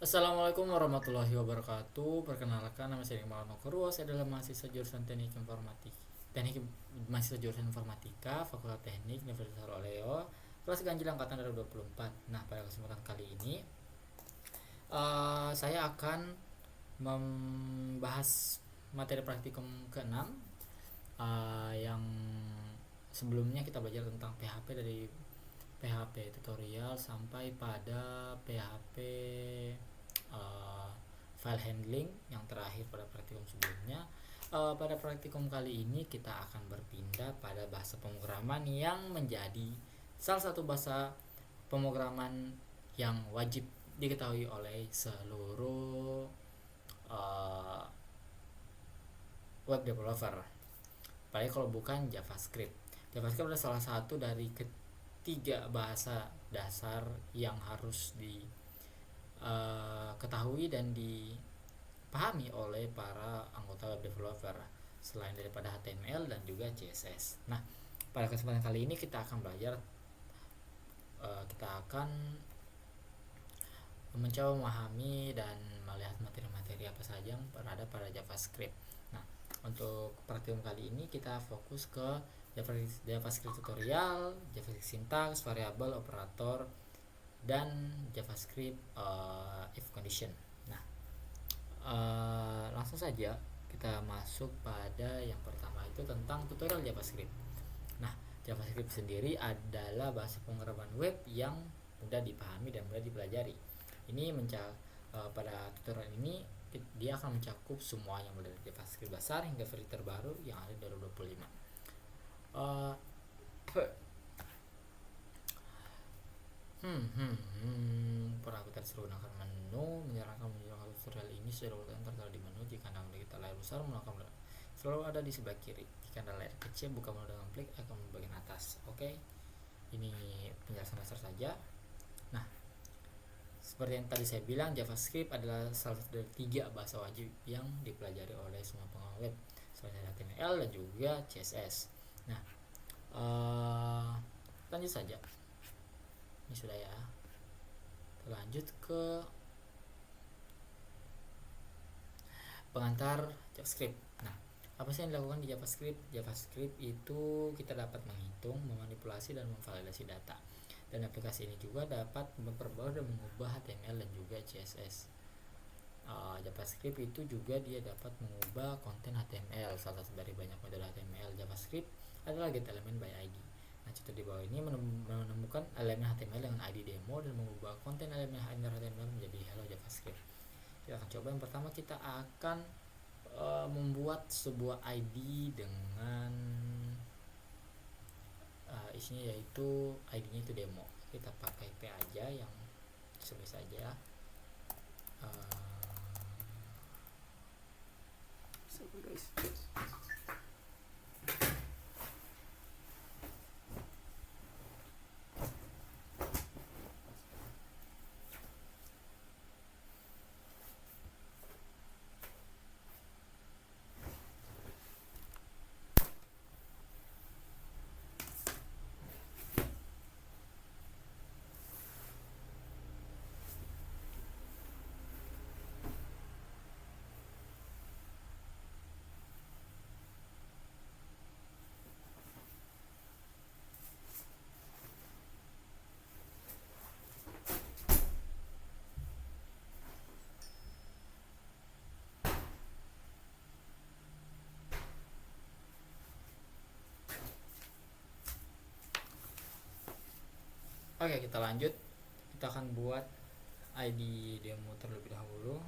Assalamualaikum warahmatullahi wabarakatuh. Perkenalkan, nama saya Iqbal Nokorwo. Saya adalah mahasiswa jurusan mahasiswa jurusan Informatika, Fakultas Teknik Universitas Oleo, kelas ganjil angkatan 2024. Nah, pada kesempatan kali ini saya akan membahas materi praktikum ke-6 yang sebelumnya kita belajar tentang PHP dari PHP tutorial sampai pada PHP file handling yang terakhir pada praktikum sebelumnya. Pada praktikum kali ini kita akan berpindah pada bahasa pemrograman yang menjadi salah satu bahasa pemrograman yang wajib diketahui oleh seluruh uh, web developer. Apalagi kalau bukan JavaScript. JavaScript adalah salah satu dari ketiga bahasa dasar yang harus diketahui dan dipahami oleh para anggota web developer selain daripada HTML dan juga CSS. Nah, pada kesempatan kali ini kita akan mencoba memahami dan melihat materi-materi apa saja yang berada pada JavaScript. Nah, untuk praktikum kali ini kita fokus ke JavaScript tutorial, JavaScript sintaks, variabel, operator, dan JavaScript if condition. Nah, langsung saja kita masuk pada yang pertama, itu tentang tutorial JavaScript. Nah, JavaScript sendiri adalah bahasa pemrograman web yang mudah dipahami dan mudah dipelajari. Pada tutorial ini dia akan mencakup semua yang mulai dari JavaScript dasar hingga versi terbaru yang ada di 2025. Uh, Perakhiran seluruh gunakan menu menyarankan menunjukkan tutorial ini sudah tertera di menu. Jika Anda memiliki layar besar, melakukan selalu ada di sebelah kiri. Jika Anda layar kecil, buka menu dengan klik akan di bagian atas. Oke, ini penjelasan dasar saja. Nah, seperti yang tadi saya bilang, JavaScript adalah salah satu dari 3 bahasa wajib yang dipelajari oleh semua pengguna web selain HTML dan juga CSS. Nah, lanjut saja. Ini sudah ya. Lanjut ke pengantar JavaScript. Nah, apa sih yang dilakukan di JavaScript? JavaScript itu kita dapat menghitung, memanipulasi, dan memvalidasi data. Dan aplikasi ini juga dapat memperbarui dan mengubah HTML dan juga CSS. JavaScript itu juga dia dapat mengubah konten HTML. Salah satu dari banyak metode HTML JavaScript adalah getElement by ID. Nah, contoh di bawah ini menemukan elemen HTML dengan ID demo dan mengubah konten elemen HTML menjadi hello JavaScript. Kita akan coba. Yang pertama, kita akan membuat sebuah ID dengan isinya, yaitu ID-nya itu demo. Kita pakai P aja yang sebisa saja. Oke, kita lanjut. Kita akan buat ID demo terlebih dahulu.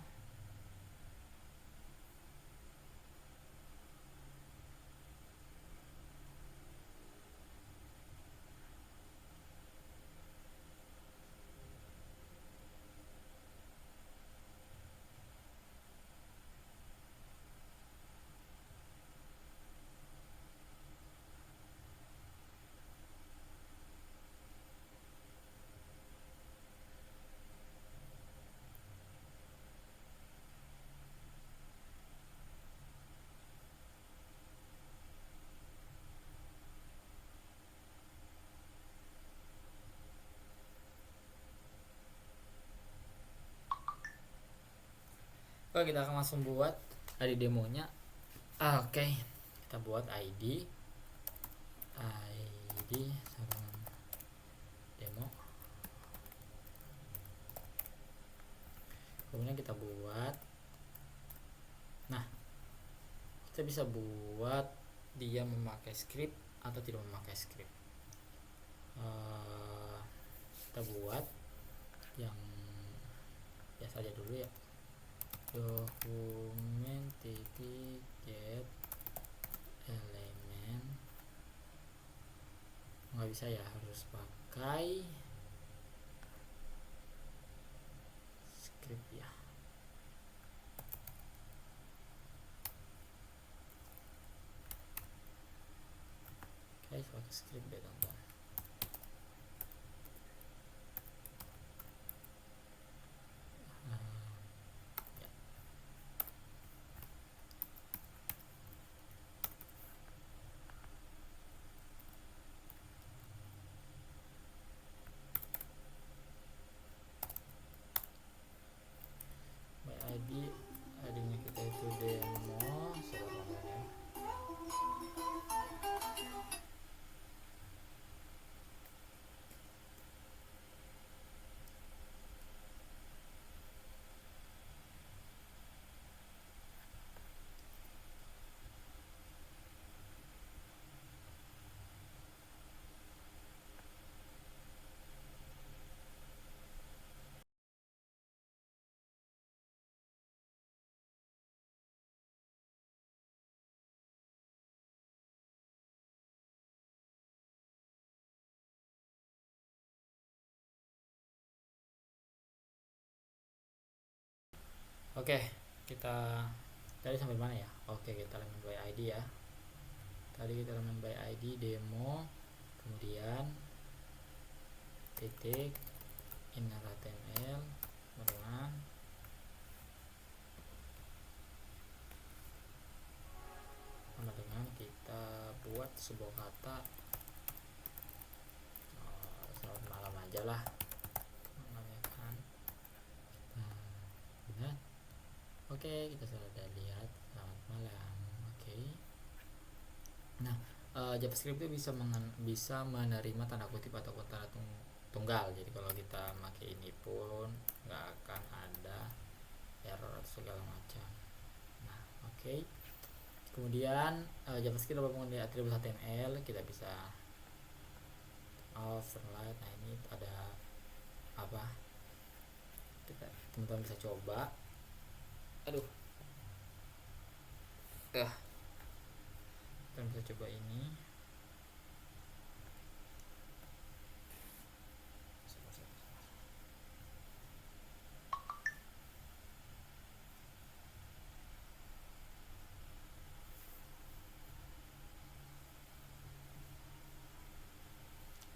Oke, kita akan langsung buat dari demonya. Oke, kita buat ID sarungan demo. Kemudian kita buat, nah kita bisa buat dia memakai script atau tidak memakai script. Kita buat yang biasa aja dulu ya, dokumen titik get elemen. Nggak bisa ya, harus pakai script ya. Oke, pakai script deh teman-teman. ID-nya kita itu demo sebenarnya. Oke, kita tadi sampai mana ya? Oke, kita elemen by ID ya. Tadi kita elemen by ID demo, kemudian titik inner HTML barengan sama dengan kita buat sebuah kata selamat malam aja lah namanya kan. Nah, oke, kita sudah lihat selamat malam. Oke. Nah, JavaScript itu bisa menerima tanda kutip atau tanda tunggal. Jadi kalau kita pakai ini pun nggak akan ada error atau segala macam. Nah, oke. Kemudian JavaScript dapat menggunakan atribut HTML, kita bisa override. Nah, ini ada apa? Kita teman-teman bisa coba. Aduh. Kita bisa coba ini.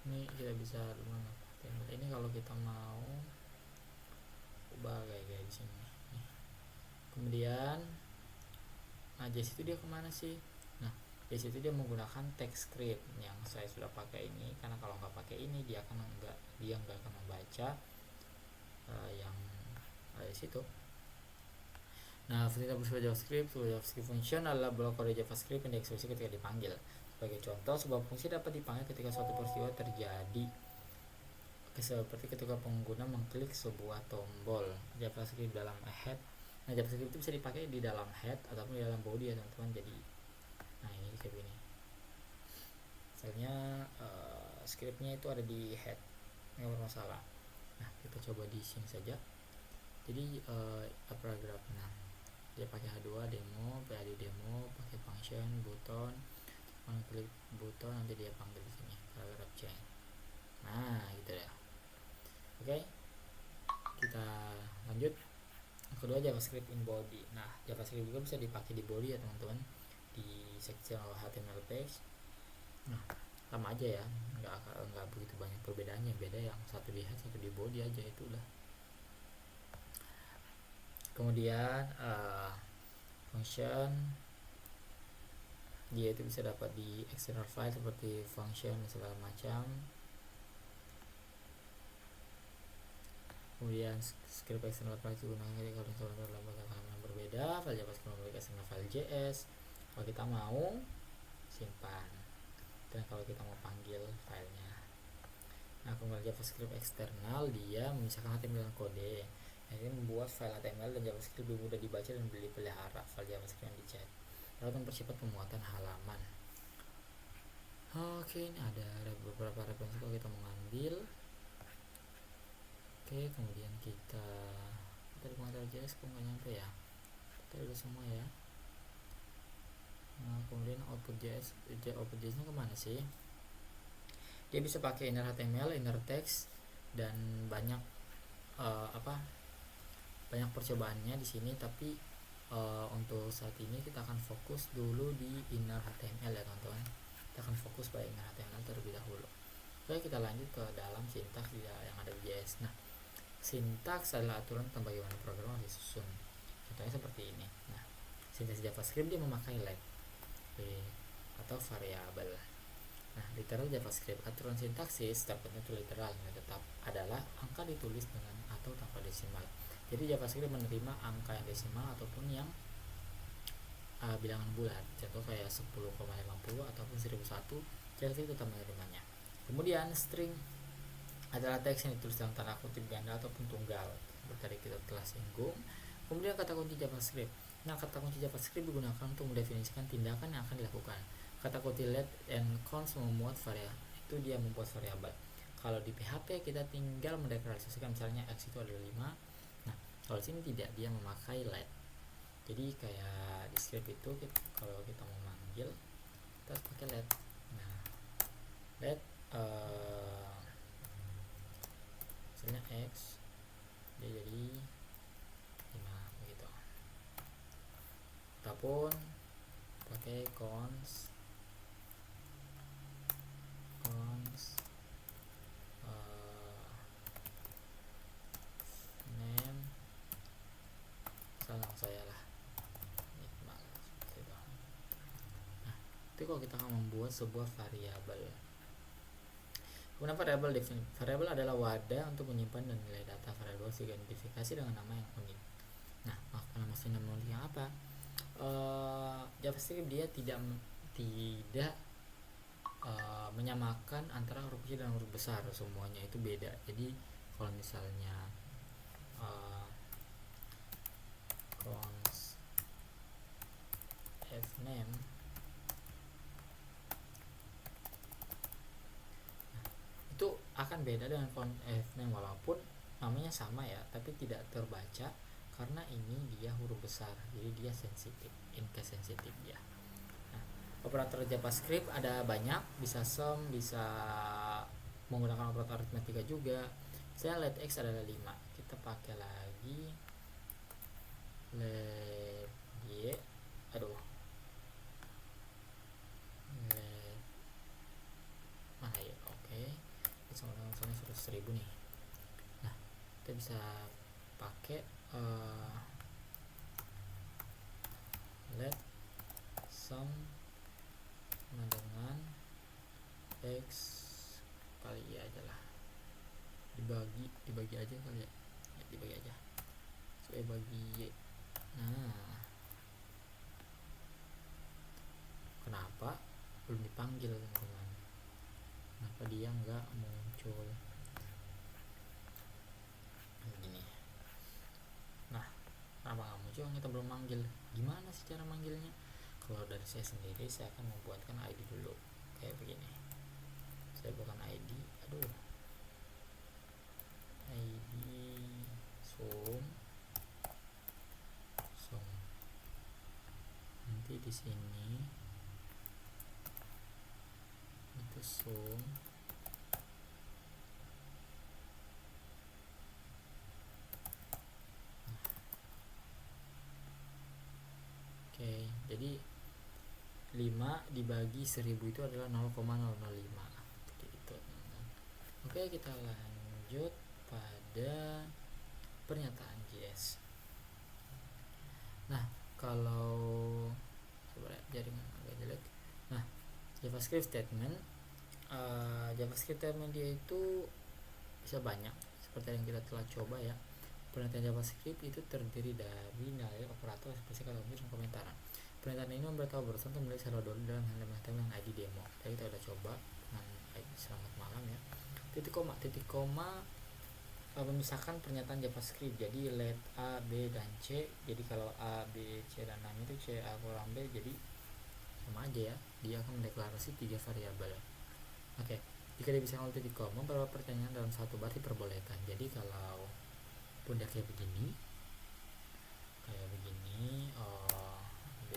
Ini kita bisa ini kalau kita mau ubah kayak di sini. Kemudian JS itu dia kemana sih? Nah, JS itu dia menggunakan text script yang saya sudah pakai ini, karena kalau nggak pakai ini dia nggak akan membaca yang ada di situ. Nah, fungsi bersifat JavaScript function adalah blok kode JavaScript yang dieksekusi ketika dipanggil. Sebagai contoh, sebuah fungsi dapat dipanggil ketika suatu peristiwa terjadi, seperti ketika pengguna mengklik sebuah tombol. JavaScript dalam head. Nah, JavaScript itu bisa dipakai di dalam head ataupun di dalam body ya teman-teman. Jadi, nah ini kayak gini. Misalnya scriptnya itu ada di head, nggak bermasalah. Nah, kita coba di sini saja. Jadi paragraf 6 dia pakai H2 demo, PAD demo, pakai function button, klik button, nanti dia panggil di sini paragraf change. Nah, gitu ya. Oke, kita lanjut. Kedua, JavaScript in body. Nah, JavaScript juga bisa dipakai di body ya teman-teman, di section HTML page. Nah, sama aja ya, nggak begitu banyak perbedaannya. Beda yang satu di head, satu di body aja, itu udah. Kemudian function dia itu bisa dapat di external file seperti function dan segala macam. Kemudian script external file digunakan ketika kalau dalam halaman berbeda. berbeda, file JavaScript memiliki eksternal file JS. Kalau kita mau simpan, dan kalau kita mau panggil filenya. Nah, penggunaan JavaScript eksternal dia memisahkan HTML dan kode. Nah, ini membuat file HTML dan JavaScript lebih mudah dibaca dan dipelihara file JavaScript yang dicat. Lalu mempercepat pemuatan halaman. Oke, ini ada beberapa referensi kalau kita mengambil. Oke, kemudian kita tadi pengantar JS kok nggak nyampe ya, kita udah semua ya. Nah, kemudian output JS nya kemana sih? Dia bisa pakai inner HTML, inner text, dan banyak banyak percobaannya di sini. Tapi untuk saat ini kita akan fokus dulu di inner HTML ya teman-teman. Kita akan fokus pada inner HTML terlebih dahulu. Oke, kita lanjut ke dalam sintaks yang ada di JS. Nah, sintaks adalah aturan tentang bagaimana program harus disusun. Contohnya seperti ini. Nah, sintaks JavaScript dia memakai let atau variabel. Nah, literal JavaScript, aturan sintaksis tertentu literal yang tetap adalah angka ditulis dengan atau tanpa desimal. Jadi JavaScript menerima angka yang desimal ataupun yang bilangan bulat. Contoh kayak 10,50 ataupun 1001, JavaScript tetap menerimanya. Kemudian string adalah teks yang ditulis dalam tanda kutip ganda ataupun tunggal, seperti tadi kita telah singgung. Kemudian kata kunci JavaScript. Nah, kata kunci JavaScript digunakan untuk mendefinisikan tindakan yang akan dilakukan. Kata kunci let and const membuat variabel, itu dia membuat variabel. Kalau di PHP kita tinggal mendeklarasikan misalnya x itu adalah 5. Nah, kalau di sini tidak, dia memakai let. Jadi kayak di script itu kalau kita mau manggil kita harus pakai let. Nah, let misalnya x dia jadi 5 begitu. Ataupun pakai const name, salah saya lah, seperti itu. Nah, itu kalau kita akan membuat sebuah variabel. Kemudian variabel adalah wadah untuk menyimpan dan nilai data. Variabel diidentifikasi dengan nama yang unik. Nah, maksudnya nama unik yang apa? JavaScript dia tidak menyamakan antara huruf kecil dan huruf besar, semuanya itu beda. Jadi kalau misalnya const fname, itu akan beda dengan const fname walaupun namanya sama ya, tapi tidak terbaca karena ini dia huruf besar, jadi dia sensitif, in-case sensitif ya. Nah, operator JavaScript ada banyak, bisa sum, bisa menggunakan operator aritmatika juga. Saya let x adalah 5, kita pakai lagi let y, let mana ya, oke, misalnya 100.000 nih. Nah, kita bisa pakai let sum dengan x kali y aja lah, dibagi aja kali ya, dibagi aja supaya bagi y. Nah, kenapa belum dipanggil teman-teman? Kenapa dia nggak muncul begini? Nah, kenapa nggak muncul? Kita belum manggil. Gimana sih cara manggilnya? Kalau dari saya sendiri, saya akan membuatkan ID dulu kayak begini. Saya bukan ID, ID sum. Nanti di sini itu sum. Oke, jadi 5 dibagi 1000 itu adalah 0,005 seperti itu. Oke, kita lanjut pada pernyataan JS. Nah, kalau coba jaringan agak jelek. Nah, JavaScript statement dia itu bisa banyak seperti yang kita telah coba ya. Pernyataan JavaScript itu terdiri dari nilai operator spesifik atau dan komentar. Pernyataan ini memberitahu browser untuk menulis hello world dalam halaman HTML yang ID demo. Jadi kita udah coba dengan ID selamat malam ya. Titik koma memisahkan pernyataan JavaScript. Jadi let A, B dan C. Jadi kalau A, B, C dan 6 itu C A kurang B, jadi sama aja ya. Dia akan mendeklarasi 3 variabel. Oke. Jika dipisahkan oleh titik koma, beberapa pertanyaan dalam satu bar diperbolehkan. Jadi kalau udah kayak begini B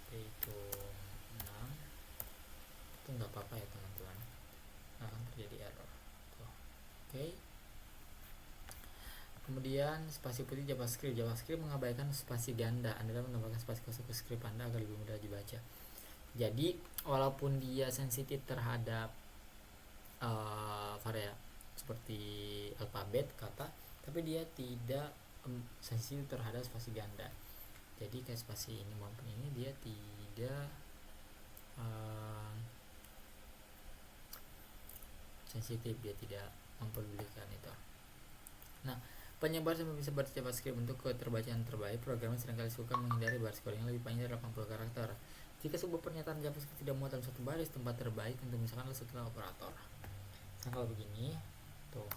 B itu 6 itu nggak apa-apa ya teman-teman, akan terjadi error tuh. Oke. Kemudian spasi putih JavaScript mengabaikan spasi ganda. Anda dapat menambahkan spasi kosong ke script Anda agar lebih mudah dibaca. Jadi walaupun dia sensitif terhadap variabel seperti alfabet kata, tapi dia tidak sensitif terhadap spasi ganda. Jadi kayak spasi ini maupun ini dia tidak sensitif, dia tidak memperdulikan itu. Nah, penyebar sampai bisa baris JavaScript untuk keterbacaan terbaik, programmer seringkali suka menghindari baris coding yang lebih panjang dari 80 karakter. Jika sebuah pernyataan JavaScript tidak muat dalam satu baris, tempat terbaik untuk misalkan setelah operator. Nah, kalau begini tuh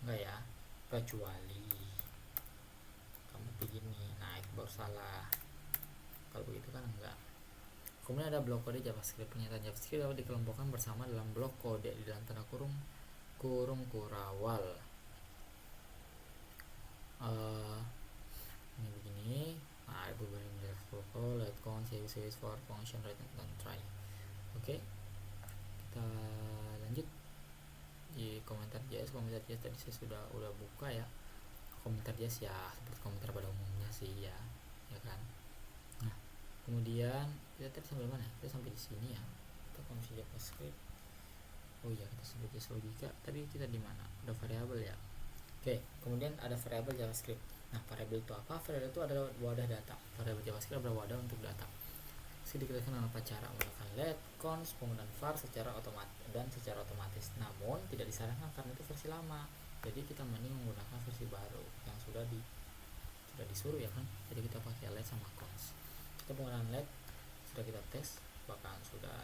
enggak ya, kecuali kamu begini, nah itu baru salah. Kalau begitu kan enggak. Kemudian ada blok kode JavaScript. Pernyataan JavaScript dapat dikelompokkan bersama dalam blok kode di dalam tanda kurung kurawal. Ini begini. Nah, itu benar protocol, let count, save for function, write dan try. Oke. Kita lanjut di komentar JS tadi saya udah buka ya. Komentar JS ya seperti komentar pada umumnya sih ya kan. Nah, kemudian kita tadi sampai mana? Kita sampai di sini ya. Kita fungsi JavaScript. Oh iya, kita sebut JS logika. Tadi kita di mana? Udah variabel ya. Oke, kemudian ada variabel JavaScript. Nah, variabel itu apa? Variabel itu adalah wadah data. Variabel JavaScript adalah wadah untuk data. Diketahui dengan apa cara menggunakan let, const, penggunaan var secara otomatis. Namun tidak disarankan karena itu versi lama. Jadi kita mending menggunakan versi baru yang sudah disuruh ya kan. Jadi kita pakai let sama const. Kita penggunaan let sudah kita tes, bahkan sudah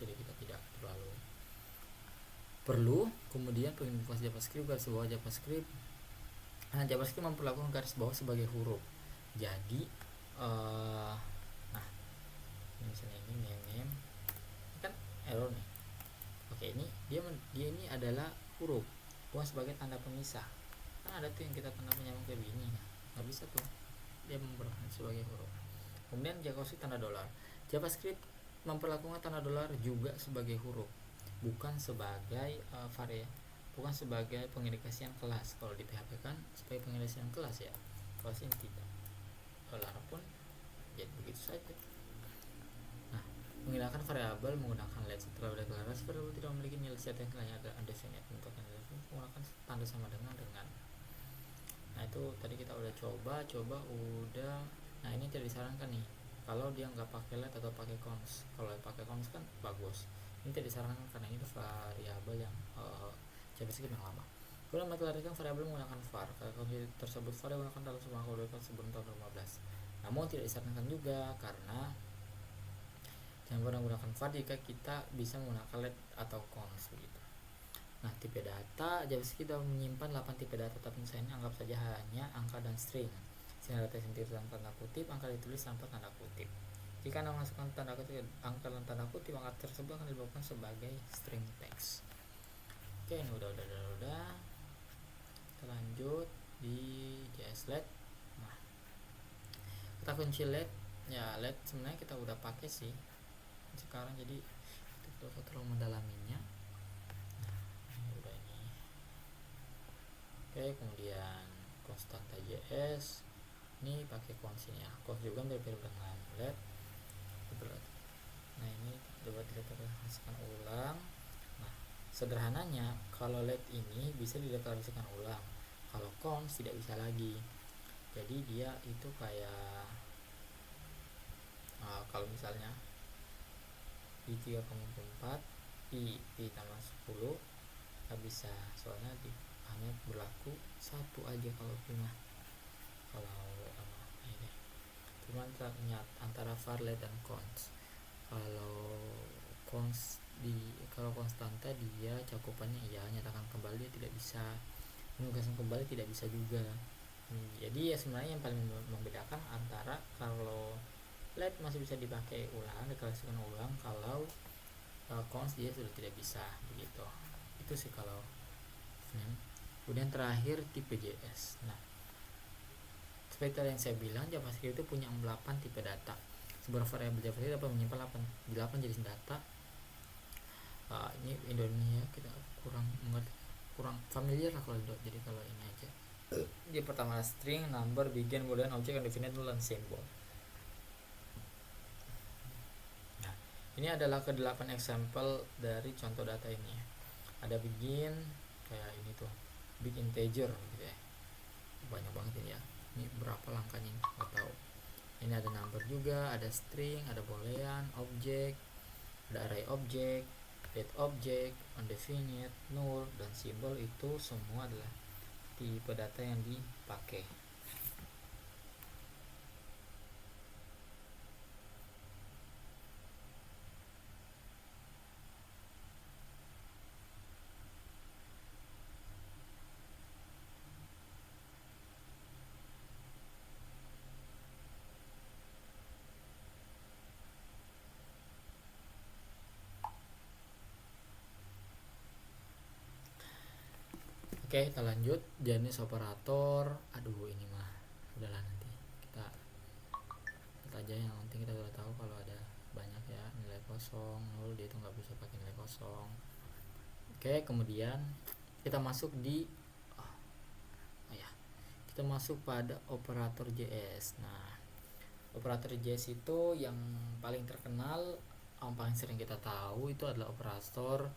jadi kita tidak terlalu perlu. Kemudian penginfos JavaScript, garis bawah JavaScript. Nah, JavaScript memperlakukan garis bawah sebagai huruf. Jadi nah misalnya ini name kan error nih. Oke, ini dia ini adalah huruf bukan sebagai tanda pemisah. Kan ada tuh yang kita tanda penyambung kayak begini, nggak bisa tuh, dia memperlakukan sebagai huruf. Kemudian JavaScript tanda dolar. JavaScript memperlakukan tanda dolar juga sebagai huruf, bukan sebagai bukan sebagai pengindikasian kelas. Kalau di PHP kan sebagai pengindikasian kelas ya, kalau sini tidak. Dolar pun jadi begitu saja. Nah, menghilangkan variabel menggunakan let. Setelah deklarasi variabel tidak memiliki nilai set yang lainnya ada undefined, menggunakan tanda sama dengan. Nah, itu tadi kita udah coba udah. Nah, ini tidak disarankan nih kalau dia nggak pakai let atau pakai const. Kalau pakai const kan bagus. Ini tidak disarankan karena ini variabel yang JavaScript yang lama. Kemudian mengklarifikasikan variabel menggunakan var. Kalau tersebut var digunakan dalam semua kode sebelum tahun 2015. Namun tidak disarankan juga karena jangan pernah menggunakan var jika kita bisa menggunakan let atau const begitu. Nah, tipe data JavaScript dapat menyimpan 8 tipe data, tapi misalnya anggap saja hanya angka dan string. Sehingga data yang ditulis dalam tanda kutip, angka ditulis tanpa tanda kutip. Jika Anda memasukkan tanda kutip, angka dalam tanda kutip, angka tersebut akan dibawakan sebagai string text. Oke, ini udah. Kita lanjut di JS Let. Nah, kita kunci let. Ya, let sebenarnya kita udah pakai sih sekarang, jadi kita terlalu mendalaminya. Nah, ini udah ini. Oke, kemudian Constanta JS ini pakai const ya. Const juga berbeda dengan let. Nah, ini coba kita hasilkan ulang. Nah, sederhananya kalau let ini bisa dideklarasikan ulang, kalau const tidak bisa lagi. Jadi dia itu kayak kalau misalnya I 3,4 I tambah 10 nggak bisa, soalnya hanya berlaku satu aja kalau pi mah. Kalau ini cuman ternyata antara var, let, dan cons. Kalau cons kalau konstanta dia cakupannya ya nyatakan kembali dia tidak bisa, menugaskan kembali tidak bisa juga. Jadi ya sebenarnya yang paling membedakan antara kalau let masih bisa dipakai ulang, dikalikan ulang, kalau cons dia sudah tidak bisa begitu. Itu sih kalau kemudian terakhir tipe JS. Nah, seperti yang saya bilang, JavaScript itu punya 8 tipe data. Sebuah variabel JavaScript dapat menyimpan 8 jenis data. Ini Indonesia kita kurang familiar lah kalau jadi kalau ini aja. Jadi pertama string, number, begin, boolean, object, undefined, null, dan symbol. Nah, ini adalah ke-8 example dari contoh data ini. Ada begin kayak ini tuh, big integer gitu ya. Banyak banget ini ya. Ini berapa langkahnya nggak tahu. Ini ada number juga, ada string, ada boolean, object, ada array object, date object, undefined, null, dan symbol. Itu semua adalah tipe data yang dipakai. Oke, kita lanjut. Jenis operator. Aduh, ini mah udahlah, nanti kita aja yang penting kita udah tahu kalau ada banyak ya nilai kosong, nol, dia itu nggak bisa pakai nilai kosong. Oke, kemudian kita masuk kita masuk pada operator JS. Nah, operator JS itu yang paling terkenal, yang paling sering kita tahu itu adalah operator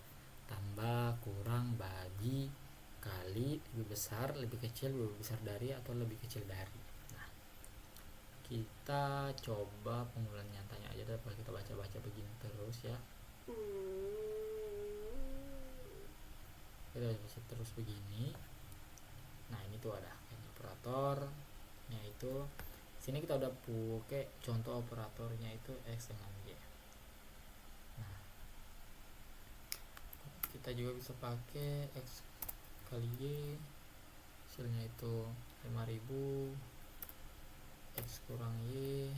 tambah, kurang, bagi, kali, lebih besar, lebih kecil, lebih besar dari, atau lebih kecil dari. Nah, kita coba pengumpulan nyatanya aja daripada kita baca-baca begini terus ya. Kita baca terus begini. Nah, ini tuh ada operatornya itu. Sini kita udah pakai contoh operatornya itu X dengan Y. Nah, kita juga bisa pakai X kali Y, hasilnya itu 5000, X kurang Y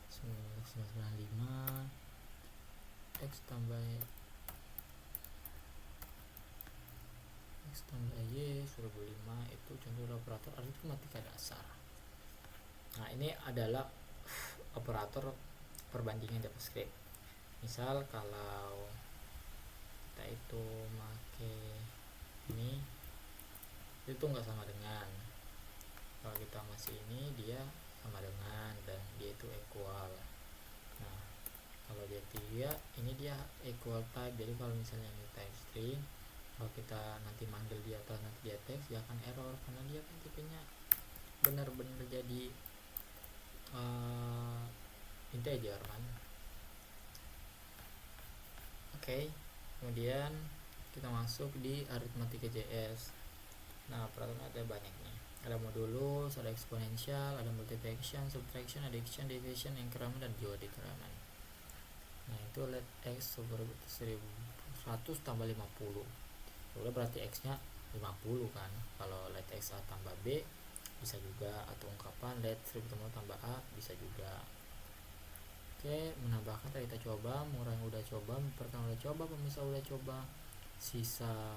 995, X tambah Y suruh 5. Itu contoh operator aritmatika dasar. Nah, ini adalah operator perbandingan JavaScript. Misal kalau kita itu pakai ini, itu nggak sama dengan, kalau kita masih ini dia sama dengan, dan dia itu equal. Nah, kalau dia tidak, ini dia equal type. Jadi kalau misalnya ini type string, kalau kita nanti manggil dia atau nanti dia teks, dia akan error karena dia kan tipenya benar-benar jadi integer kan. Oke, kemudian kita masuk di aritmatika JS. Nah, peraturan ada banyak nih. Ada modulus, ada eksponensial, ada multiplication, subtraction, addition, division, increment, dan juga decrement. Nah, itu let x super 1100 tambah 50. Udah berarti x nya 50 kan. Kalau let x a tambah b bisa juga, atau ungkapan let 1000 tambah a bisa juga. Oke, menambahkan tadi kita coba, mengurangi udah coba, memperkecil udah coba, pemisah udah coba, sisa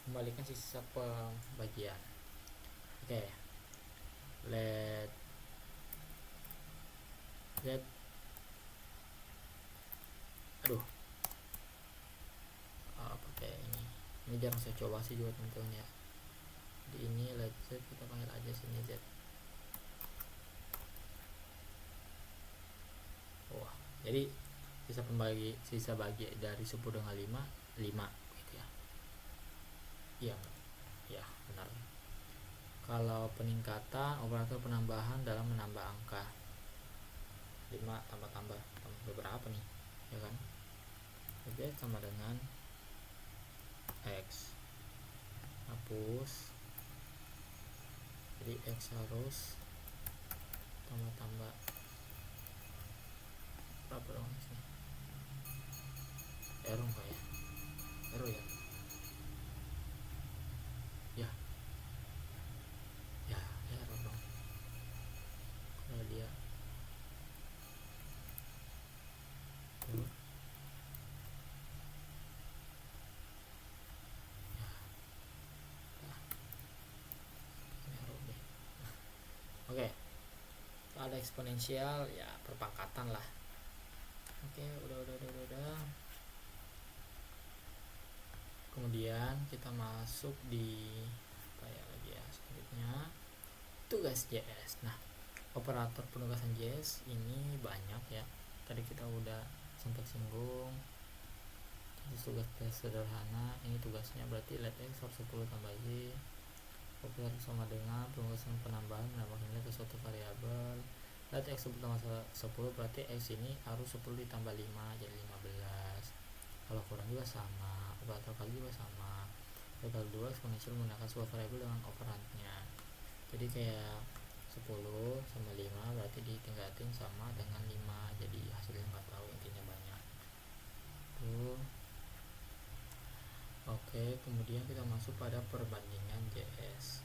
kembalikan sisa pembagian. Oke, let pakai ini jarang saya coba sih juga teman-teman ya. Di ini let z kita panggil aja sini z. Jadi sisa bagi dari 10 dengan 5 gitu ya. Iya benar. Kalau peningkatan, operator penambahan dalam menambah angka 5 tambah berapa nih? ya kan. Objek sama dengan X, hapus, jadi X harus tambah berapa dong X nya, error enggak ya, error ya, ya ya error dong kalau dia tuh ya, ini error deh. Oke, ada eksponensial ya perpangkatan lah. Oke, udah. Kemudian kita masuk di apa ya lagi ya, selanjutnya tugas JS. Nah, operator penugasan JS ini banyak ya. Tadi kita udah sempat singgung. Tugas sederhana, ini tugasnya berarti let X harus 10 tambah Y. Operator sama dengan penugasan penambahan menambah nilai ke suatu variabel. Let X 10 tambah 10 berarti X ini harus 10 ditambah 5 jadi 15. Kalau kurang juga sama, operator kali juga sama. Operator 2 eksponensial menggunakan sebuah variabel dengan operandnya. Jadi kayak 10 sama 5 berarti ditingkatin sama dengan 5, jadi hasilnya nggak tahu, intinya banyak tuh. Oke, kemudian kita masuk pada perbandingan JS.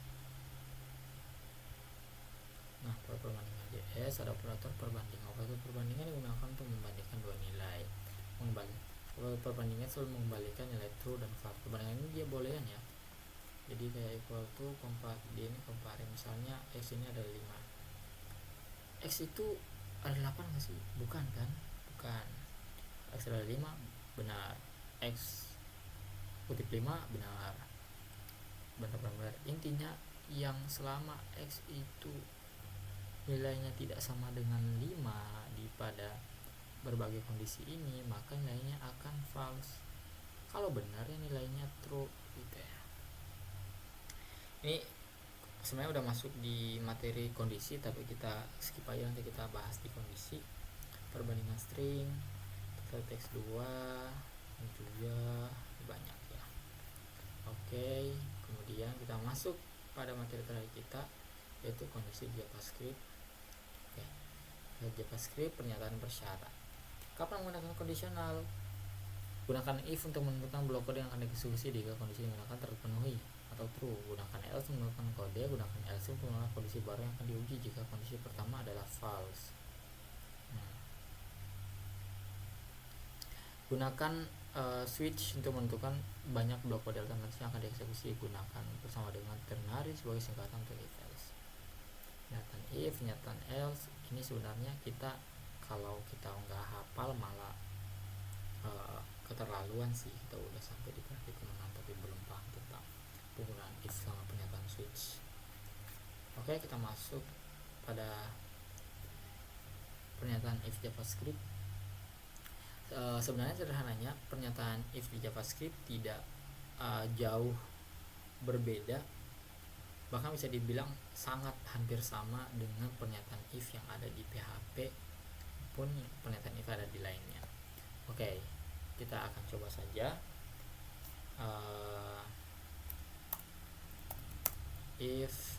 Nah, pada perbandingan JS ada operator perbanding. Operator perbandingan digunakan untuk membandingkan dua nilai. Perbandingan selalu mengembalikan nilai true dan false. Perbandingan ini dia boolean ya. Jadi kayak equal to dia ini compare, misalnya X ini ada 5. X itu ada 8 nggak sih? Bukan kan? Bukan. X ada 5 benar. X kutip 5 benar. Benar. Intinya yang selama X itu nilainya tidak sama dengan 5 di pada berbagai kondisi ini, maka nilainya akan false. Kalau benar ya nilainya true gitu ya. Ini sebenarnya udah masuk di materi kondisi, tapi kita skip aja, nanti kita bahas di kondisi. Perbandingan string, teks 2 juga banyak ya. Oke, kemudian kita masuk pada materi terakhir kita, yaitu kondisi JavaScript. Oke, JavaScript pernyataan bersyarat. Kapan menggunakan kondisional? Gunakan if untuk menentukan blok kode yang akan dieksekusi jika kondisi digunakan terpenuhi atau true. Gunakan else untuk menggunakan kode. Gunakan else untuk menggunakan kondisi baru yang akan diuji jika kondisi pertama adalah false. Gunakan switch untuk menentukan banyak blok kode alternatif yang akan dieksekusi. Gunakan bersama dengan ternary sebagai singkatan untuk if else. Pernyataan if, pernyataan else ini sebenarnya kita kalau kita nggak hafal malah keterlaluan sih. Kita udah sampai di praktik menang tapi belum paham tentang penggunaan if sama pernyataan switch. Oke, kita masuk pada pernyataan if JavaScript. Sebenarnya sederhananya pernyataan if di JavaScript tidak jauh berbeda, bahkan bisa dibilang sangat hampir sama dengan pernyataan if yang ada di PHP pun pernyataan if ada di lainnya. Oke, kita akan coba saja. If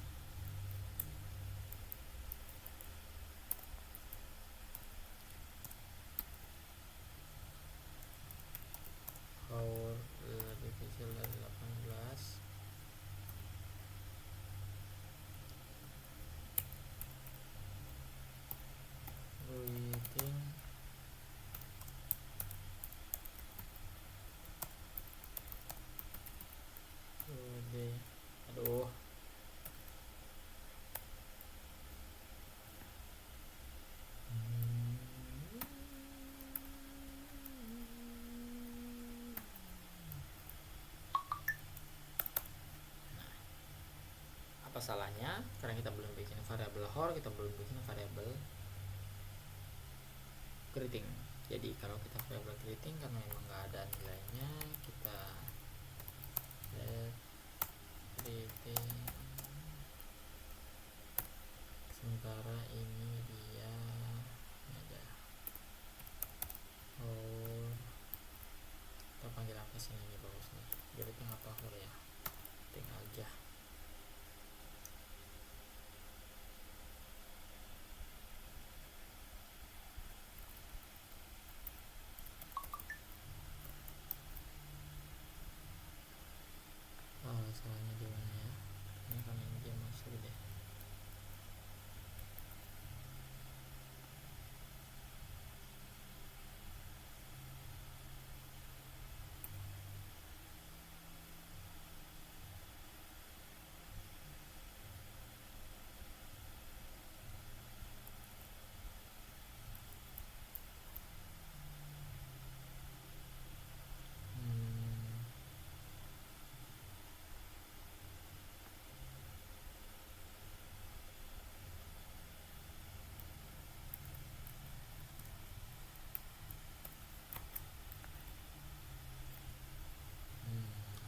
lebih kecil dari 18, greeting today. Aduh, apa salahnya? Karena kita belum bikin variabel hor, kita belum bikin variabel greeting. Jadi kalau kita variabel greeting karena memang nggak ada nilainya, kita let greeting, sementara ini dia ada ini bagus nih, jadi tinggal power ya, tinggal aja. Salahnya di mana ya, ini karena ini dia masuk deh.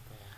Apa ya,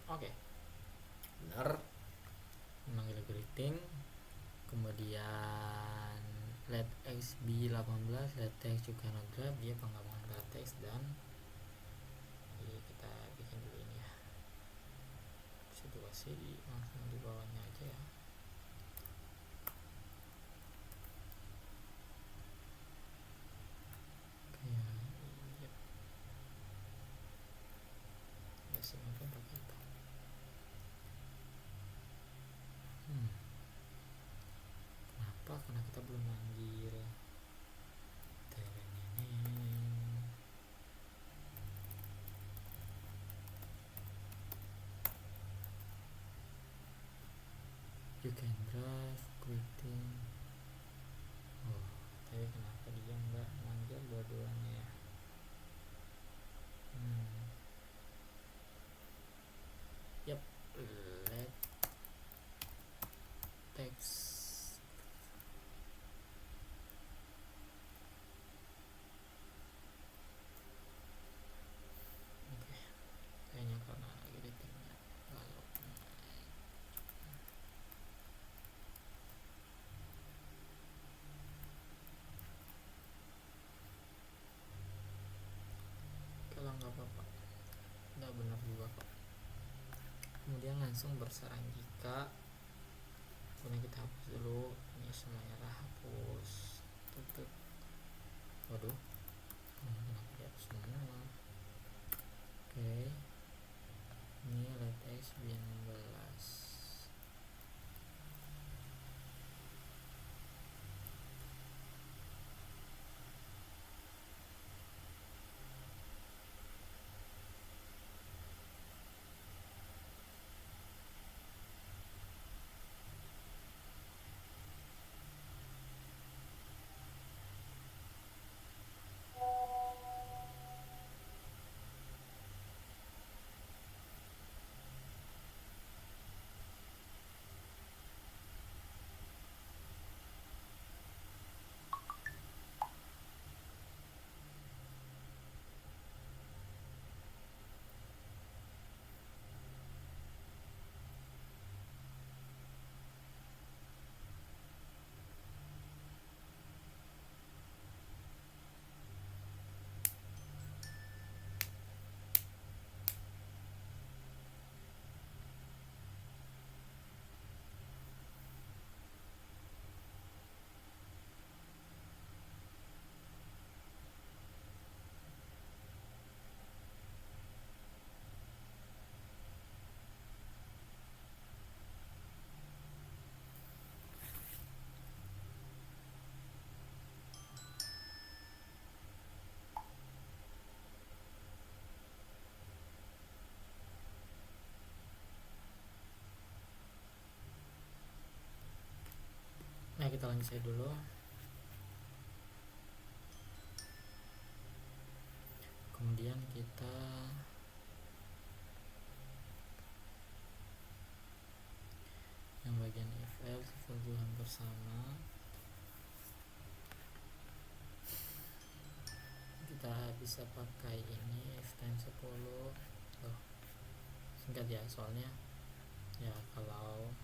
oke, bener. memanggil greeting, kemudian let x be 18, let text juga not grab, dia penggabungan antara teks dan kita bikin dulu ini ya, situasi langsung di bawahnya aja ya. Kayak ya singapun pakai itu. Kenapa? Karena kita belum manggil you can drive greeting. Tapi kenapa dia nggak manggil dua-duanya ya? Yep, let text. Kayaknya karena greetingnya lalu kalau nggak apa-apa, nggak benar juga kok. Kemudian langsung bersarang jika, kemudian kita hapus dulu ini semuanya, hapus, tutup. Waduh, kenapa dihapus semua? Oke, ini let x be 16. kita lanjut saja dulu. Kemudian kita yang bagian if else juga hampir sama. Kita bisa pakai ini if times 10. Singkat ya, soalnya ya kalau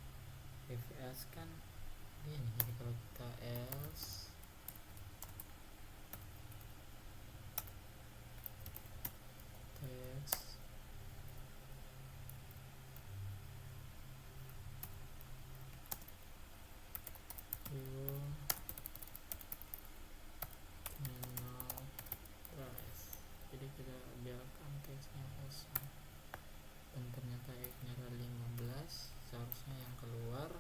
if else kan ini, jadi kalau kita else text you cannot price, jadi kita biarkan teksnya kosong dan ternyata x-nya adalah 15, seharusnya yang keluar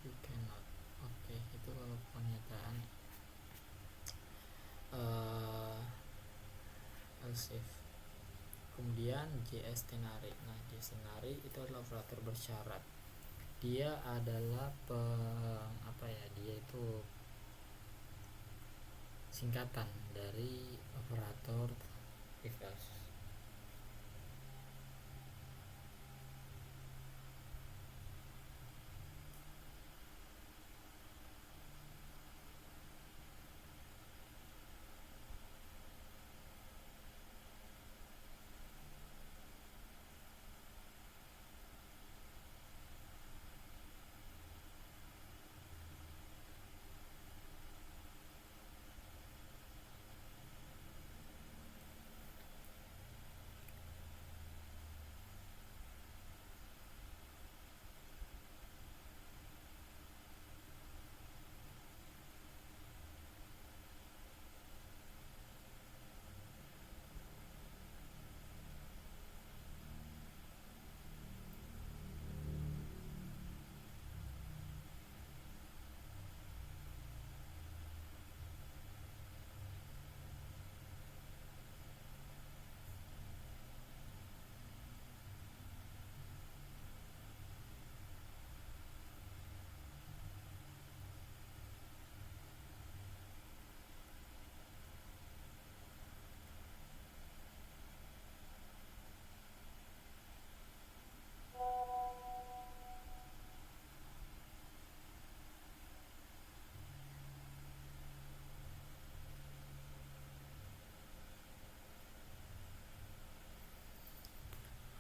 you cannot. Oke, itu kalau pernyataan else if. Kemudian JS Tenari. Nah, JS Tenari itu adalah operator bersyarat. Dia adalah dia itu singkatan dari operator if else.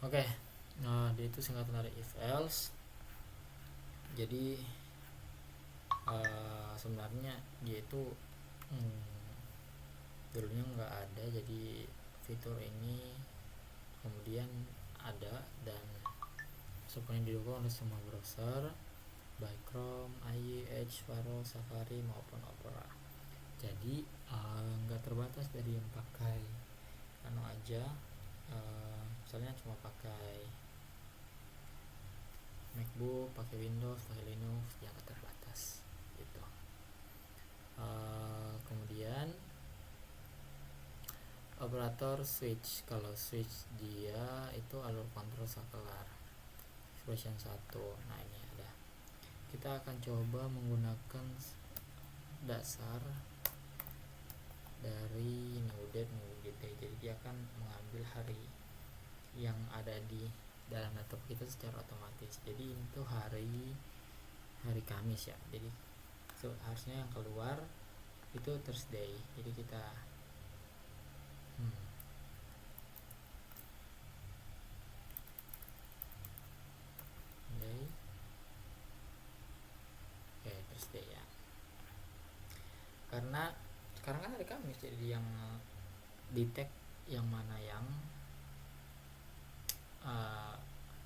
Oke, nah dia itu singkatan dari if else. Jadi sebenarnya dia itu dulunya nggak ada, jadi fitur ini kemudian ada dan sepenuhnya didukung oleh semua browser baik Chrome, IE, Edge, Faro, Safari maupun Opera. Jadi nggak terbatas dari yang pakai aja, misalnya cuma pakai MacBook, pakai Windows, pakai Linux, yang nggak terbatas gitu. Kemudian operator switch. Kalau switch dia itu alur kontrol saklar version 1. Nah, ini ada. Kita akan coba menggunakan dasar dari Node. Jadi dia akan mengambil hari yang ada di dalam laptop kita secara otomatis. Jadi itu hari Kamis ya. Jadi harusnya yang keluar itu Thursday. Jadi kita Thursday ya. Karena sekarang kan hari Kamis, jadi yang detect yang mana yang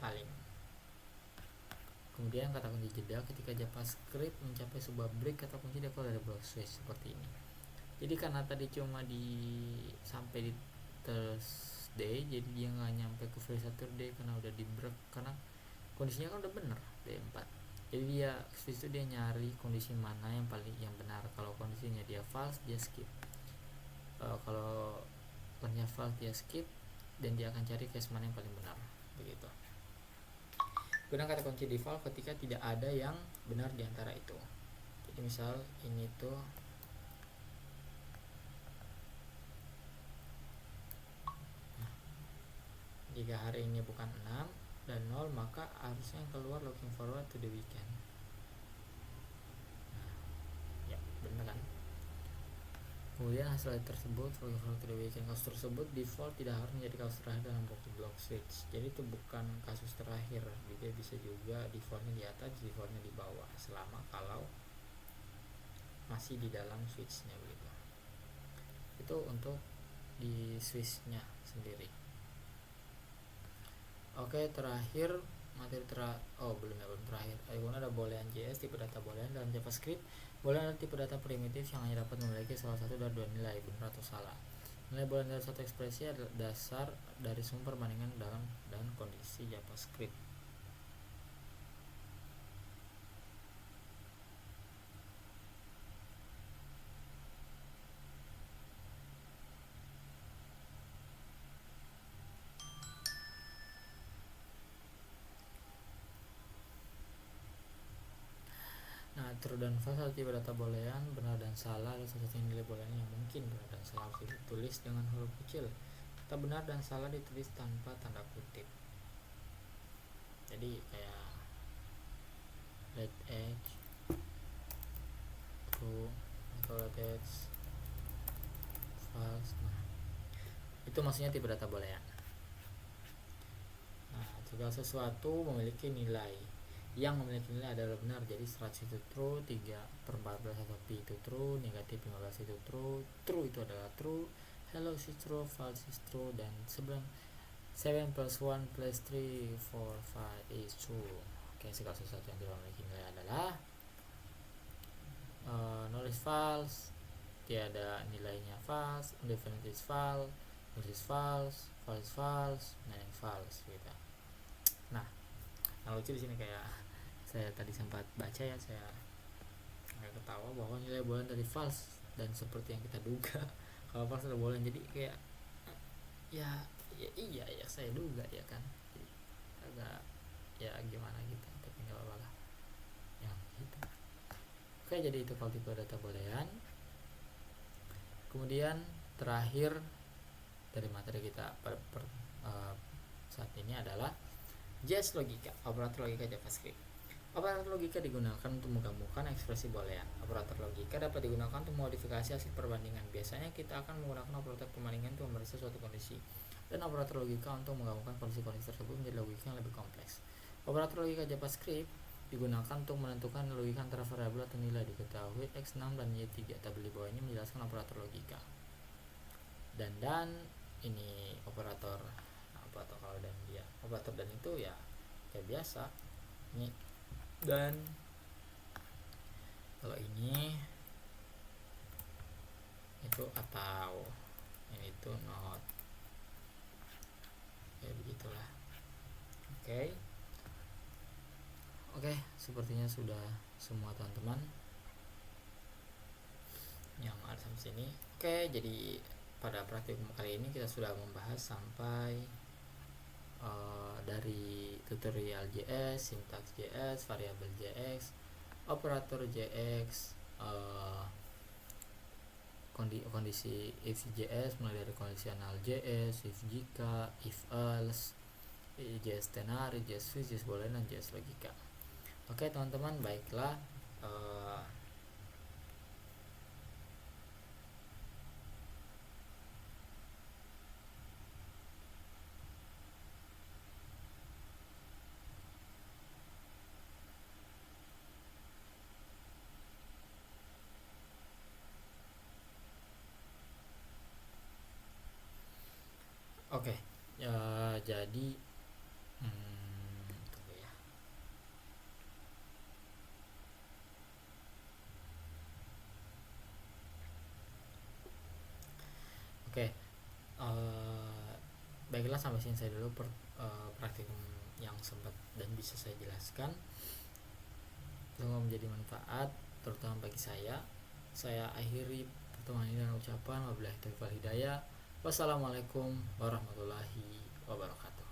paling. Kemudian kata kunci jeda ketika JavaScript mencapai sebuah break, kata kunci dia keluar dari browser seperti ini. Jadi karena tadi cuma sampai di Thursday, jadi dia nggak nyampe ke free Saturday karena udah di break, karena kondisinya kan udah bener D4. Jadi dia itu dia nyari kondisi mana yang benar. Kalau kondisinya dia false, dia skip. Kalau kondisinya false, dia skip, dan dia akan cari case mana yang paling benar begitu. Gunakan kata kunci default ketika tidak ada yang benar di antara itu. Jadi misal ini tuh jika hari ini bukan 6 dan 0, maka harusnya yang keluar looking forward to the weekend. Nah, ya benar kan. Kemudian hasil tersebut looking forward to the weekend, kasus tersebut default tidak harus menjadi kasus terakhir dalam block switch. Jadi itu bukan kasus terakhir, dia bisa juga defaultnya di atas, defaultnya di bawah, selama kalau masih di dalam switchnya begitu. Itu untuk di switchnya sendiri. Oke, terakhir materi belum terakhir. Kemudian ada boolean JS, tipe data boolean dalam JavaScript. Boolean adalah tipe data primitif yang hanya dapat memiliki salah satu dari dua nilai, benar atau salah. Nilai boolean dari satu ekspresi adalah dasar dari sumber perbandingan dalam dan kondisi JavaScript. Nah, true dan false adalah tipe data boolean, benar dan salah adalah salah satu nilai boolean yang mungkin. Benar dan salah harus ditulis dengan huruf kecil. Kata benar dan salah ditulis tanpa tanda kutip. Jadi kayak let edge, true, atau let edge, false. Nah, itu maksudnya tipe data boolean. Nah, segala sesuatu memiliki nilai. Yang memiliki nilai adalah benar, jadi 100 itu true, 3/14 atau pi itu true, negatif 15 itu true, true itu adalah true, hello is true, false is true, dan 7 plus 1 plus 3 4 5 is true. Oke, segala sesuatu yang tidak memiliki nilai adalah null is false, tiada nilainya false, indefinite is false, null is false, false is false, non false gitu. Nah, yang lucu di sini kayak saya tadi sempat baca ya, saya agak ketawa bahwa nilai boolean dari false dan seperti yang kita duga kalau false ada boolean, jadi kayak ya iya saya duga ya kan, jadi agak ya gimana gitu, tapi nggak apa-apa lah ya gitu. Oke, jadi itu kalau tipe data boolean. Kemudian terakhir dari materi kita saat ini adalah JS logika, operator logika JavaScript. Operator logika digunakan untuk menggabungkan ekspresi boolean. Operator logika dapat digunakan untuk modifikasi hasil perbandingan. Biasanya kita akan menggunakan operator perbandingan untuk memeriksa suatu kondisi, dan operator logika untuk menggabungkan kondisi-kondisi tersebut menjadi logika yang lebih kompleks. Operator logika JavaScript digunakan untuk menentukan logika antara variabel atau nilai. Diketahui X6 dan Y3. Tabel di bawah ini menjelaskan operator logika. Dan ini operator kalau dan dia operator dan itu ya kayak biasa ini, dan kalau ini itu atau ini itu not, ya begitulah. Oke, sepertinya sudah semua teman-teman yang ada sampai sini. Oke, jadi pada praktikum kali ini kita sudah membahas sampai dari tutorial JS, sintaks JS, variabel JS, operator JS, kondisi if JS, mulai dari kondisional JS, if jika, if else, JS tenar, JS switch, JS boolean, dan JS logika. Oke teman-teman, baiklah. Oke, jadi tunggu ya. Oke, baiklah, sampai sini saya dulu praktikum yang sempat dan bisa saya jelaskan. Semoga menjadi manfaat terutama bagi saya. Saya akhiri pertemuan ini dengan ucapan wabillahi taufiq wal hidayah. Wassalamualaikum warahmatullahi wabarakatuh.